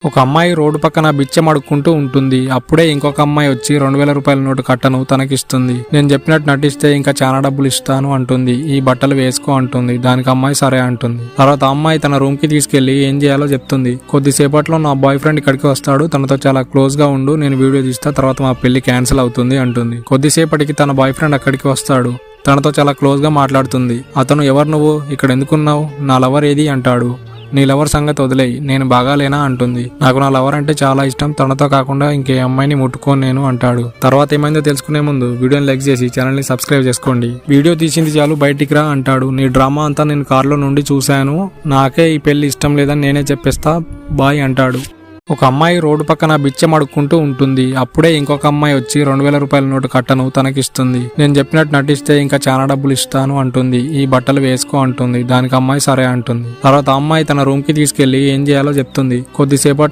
ఒక అమ్మాయి రోడ్డు పక్కన బిచ్చం అడుక్కుంటూ ఉంటుంది. అప్పుడే ఇంకొక అమ్మాయి వచ్చి 2000 రూపాయల నోటు కట్టను తనకిస్తుంది. నేను చెప్పినట్టు నటిస్తే ఇంకా చాలా డబ్బులు ఇస్తాను అంటుంది. ఈ బట్టలు వేసుకో అంటుంది. దానికి అమ్మాయి సరే అంటుంది. తర్వాత అమ్మాయి తన రూమ్ కి తీసుకెళ్లి ఏం చేయాలో చెప్తుంది. కొద్దిసేపట్లో నా బాయ్ ఫ్రెండ్ ఇక్కడికి వస్తాడు, తనతో చాలా క్లోజ్ గా ఉండు, నేను వీడియో తీస్తా, తర్వాత మా పెళ్లి క్యాన్సిల్ అవుతుంది అంటుంది. కొద్దిసేపటికి తన బాయ్ ఫ్రెండ్ అక్కడికి వస్తాడు. తనతో చాలా క్లోజ్ గా మాట్లాడుతుంది. అతను ఎవరు నువ్వు ఇక్కడ ఎందుకున్నావు, నా లవర్ ఏది అంటాడు. నీ లవర్ సంగతి వదిలేయి, నేను బాగాలేనా అంటుంది. నాకు నా లవర్ అంటే చాలా ఇష్టం, తనతో కాకుండా ఇంకే అమ్మాయిని ముట్టుకోను నేను అంటాడు. తర్వాత ఏమైందో తెలుసుకునే ముందు వీడియోని లైక్ చేసి ఛానల్ ని సబ్స్క్రైబ్ చేసుకోండి. వీడియో తీసింది చాలు, బయటికి రా అంటాడు. నీ డ్రామా అంతా నేను కార్లో నుండి చూశాను, నాకే ఈ పెళ్లి ఇష్టం లేదని నేనే చెప్పేస్తా, బాయ్ అంటాడు. ఒక అమ్మాయి రోడ్డు పక్కన బిచ్చం అడుక్కుంటూ ఉంటుంది. అప్పుడే ఇంకొక అమ్మాయి వచ్చి 2000 రూపాయల నోటు కట్టను తనకిస్తుంది. నేను చెప్పినట్టు నటిస్తే ఇంకా చాలా డబ్బులు ఇస్తాను అంటుంది. ఈ బట్టలు వేసుకో అంటుంది. దానికి అమ్మాయి సరే అంటుంది. తర్వాత అమ్మాయి తన రూమ్ కి తీసుకెళ్లి ఏం చేయాలో చెప్తుంది. కొద్దిసేపట్లో